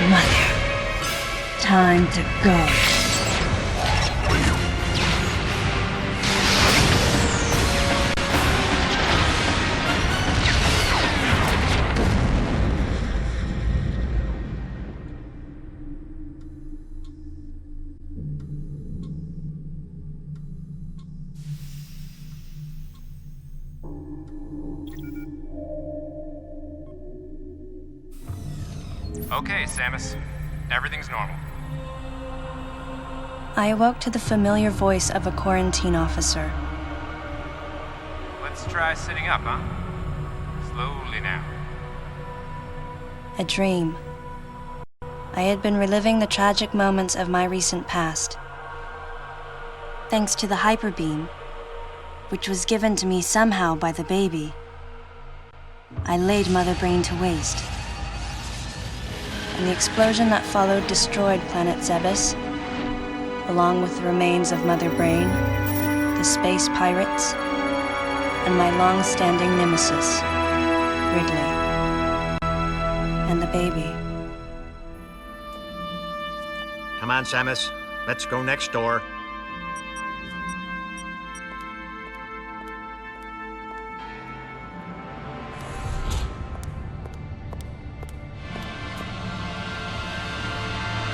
Mother, time to go. Okay, Samus. Everything's normal. I awoke to the familiar voice of a quarantine officer. Let's try sitting up, huh? Slowly now. A dream. I had been reliving the tragic moments of my recent past. Thanks to the hyperbeam, which was given to me somehow by the baby, I laid Mother Brain to waste. And the explosion that followed destroyed planet Zebes, along with the remains of Mother Brain, the space pirates, and my long-standing nemesis, Ridley, and the baby. Come on, Samus. Let's go next door.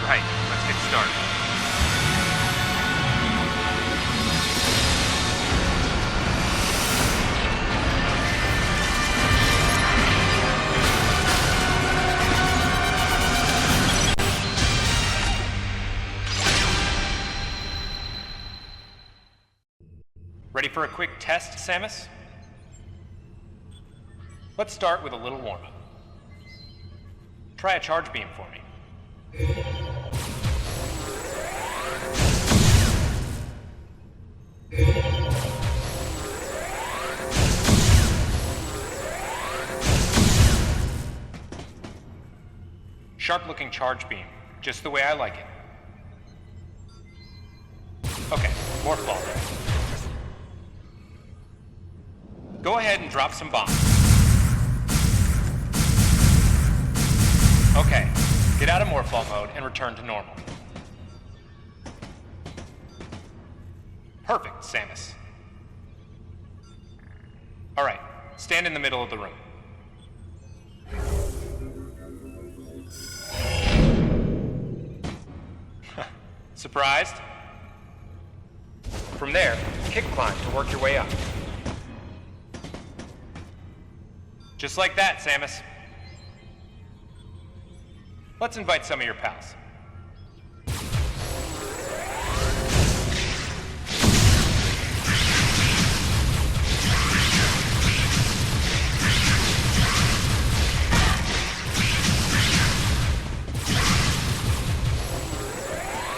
Right, let's get started. Ready for a quick test, Samus? Let's start with a little warm-up. Try a charge beam for me. Sharp-looking charge beam, just the way I like it. Okay, more fall. Go ahead and drop some bombs. Okay, get out of Morphball mode and return to normal. Perfect, Samus. Alright, stand in the middle of the room. Surprised? From there, kick climb to work your way up. Just like that, Samus. Let's invite some of your pals.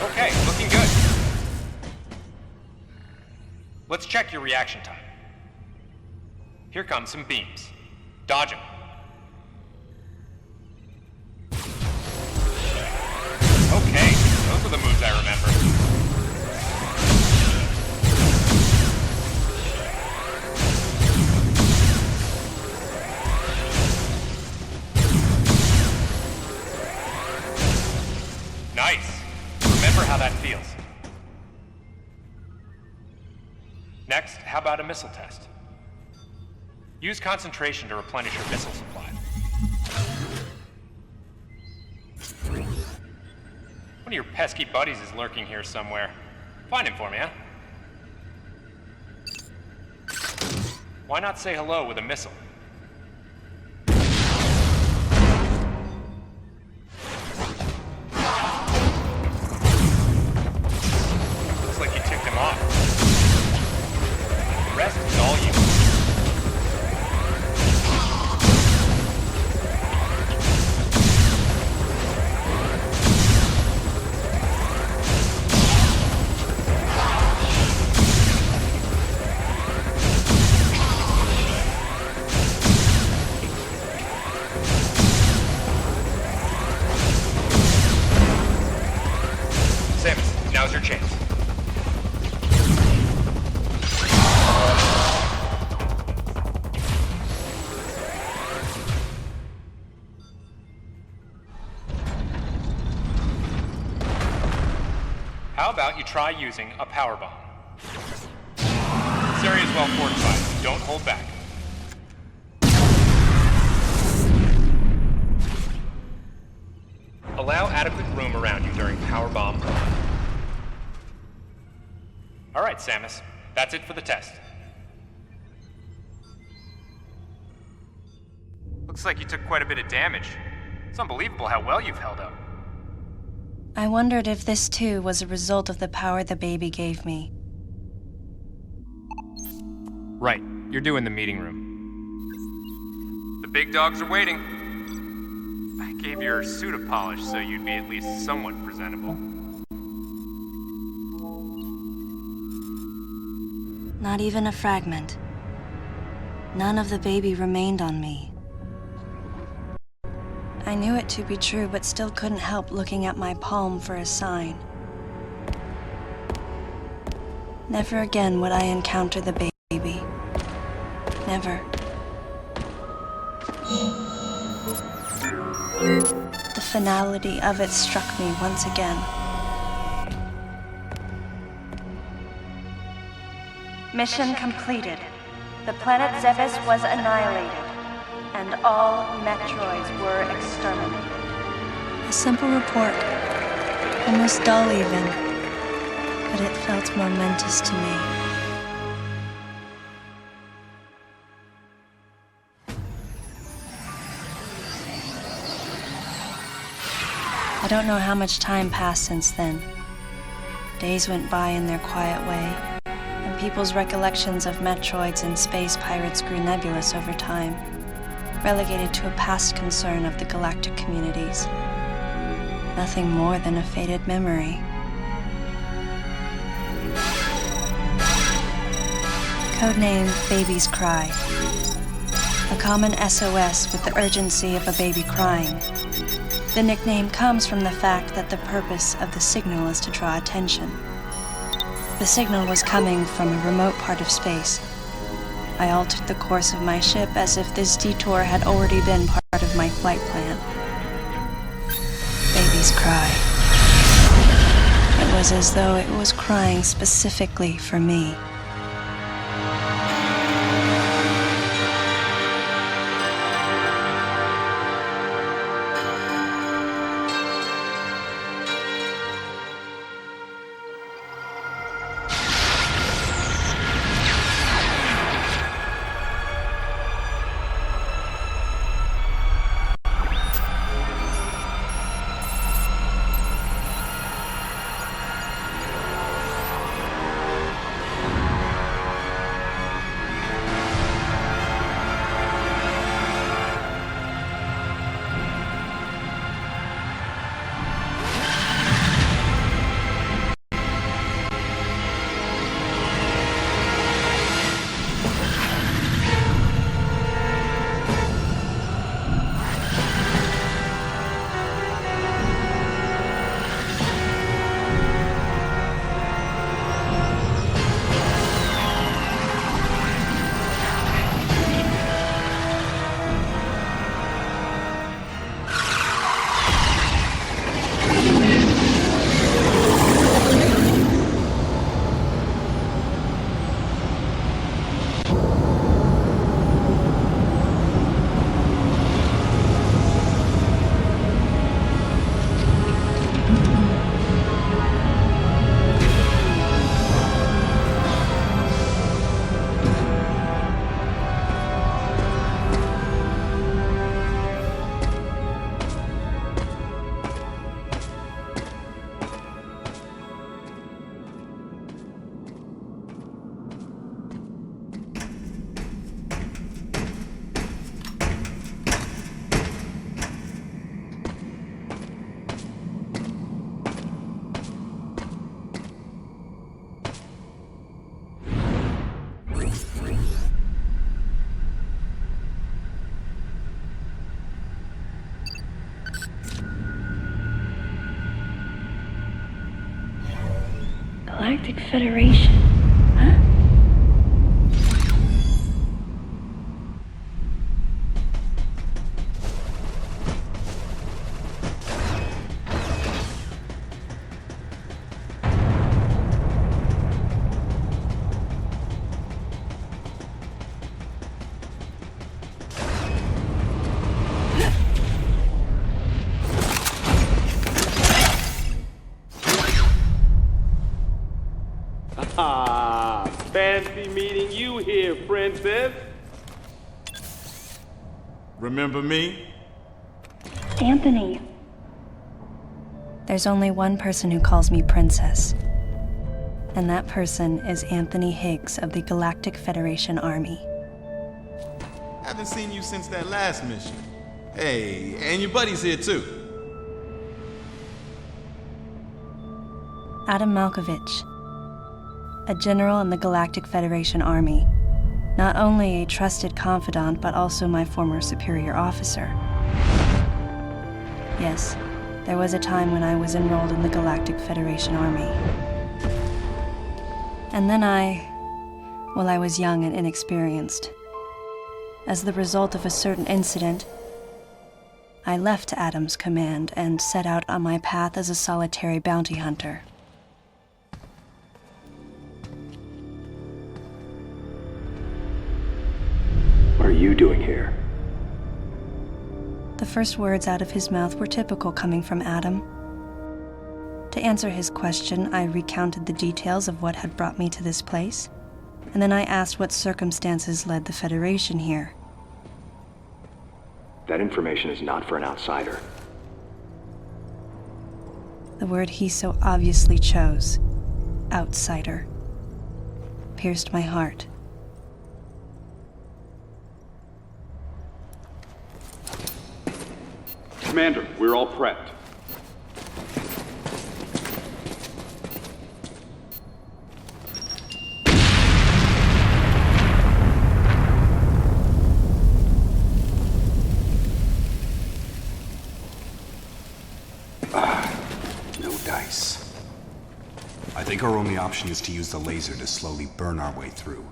Okay, looking good. Let's check your reaction time. Here come some beams. Dodge them. Okay, those are the moves I remember. Nice. Remember how that feels. Next, how about a missile test? Use concentration to replenish your missile supply. One of your pesky buddies is lurking here somewhere. Find him for me, huh? Why not say hello with a missile? Looks like you ticked him off. The rest is all you. How about you try using a power bomb? This area is well fortified. Don't hold back. Allow adequate room around you during power bomb. All right, Samus. That's it for the test. Looks like you took quite a bit of damage. It's unbelievable how well you've held up. I wondered if this too was a result of the power the baby gave me. Right. You're due in the meeting room. The big dogs are waiting. I gave your suit a polish so you'd be at least somewhat presentable. Not even a fragment. None of the baby remained on me. I knew it to be true, but still couldn't help looking at my palm for a sign. Never again would I encounter the baby. Never. The finality of it struck me once again. Mission completed. The planet Zebes was annihilated, and all Metroids were exterminated. A simple report, almost dull even, but it felt momentous to me. I don't know how much time passed since then. Days went by in their quiet way, and people's recollections of Metroids and space pirates grew nebulous over time, relegated to a past concern of the galactic communities. Nothing more than a faded memory. Codename Baby's Cry. A common SOS with the urgency of a baby crying. The nickname comes from the fact that the purpose of the signal is to draw attention. The signal was coming from a remote part of space. I altered the course of my ship as if this detour had already been part of my flight plan. Baby's Cry. It was as though it was crying specifically for me. Galactic Federation, huh? meeting you here, Princess. Remember me? Anthony. There's only one person who calls me Princess. And that person is Anthony Higgs of the Galactic Federation Army. Haven't seen you since that last mission. Hey, and your buddy's here too. Adam Malkovich, a general in the Galactic Federation Army. Not only a trusted confidant, but also my former superior officer. Yes, there was a time when I was enrolled in the Galactic Federation Army. And then I was young and inexperienced. As the result of a certain incident, I left Adam's command and set out on my path as a solitary bounty hunter. What are you doing here? The first words out of his mouth were typical coming from Adam. To answer his question, I recounted the details of what had brought me to this place, and then I asked what circumstances led the Federation here. That information is not for an outsider. The word he so obviously chose, outsider, pierced my heart. Commander, we're all prepped. No dice. I think our only option is to use the laser to slowly burn our way through.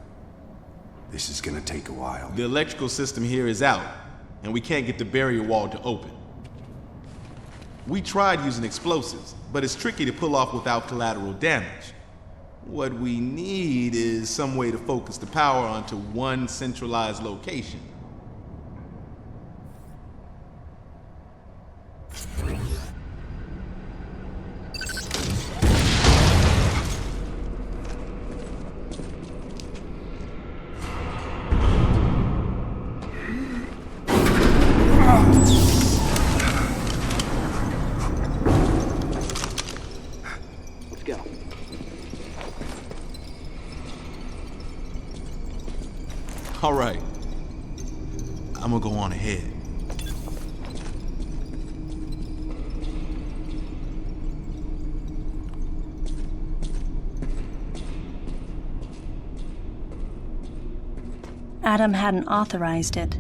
This is gonna take a while. The electrical system here is out, and we can't get the barrier wall to open. We tried using explosives, but it's tricky to pull off without collateral damage. What we need is some way to focus the power onto one centralized location. All right. I'm gonna go on ahead. Adam hadn't authorized it,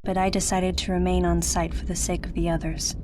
but I decided to remain on site for the sake of the others.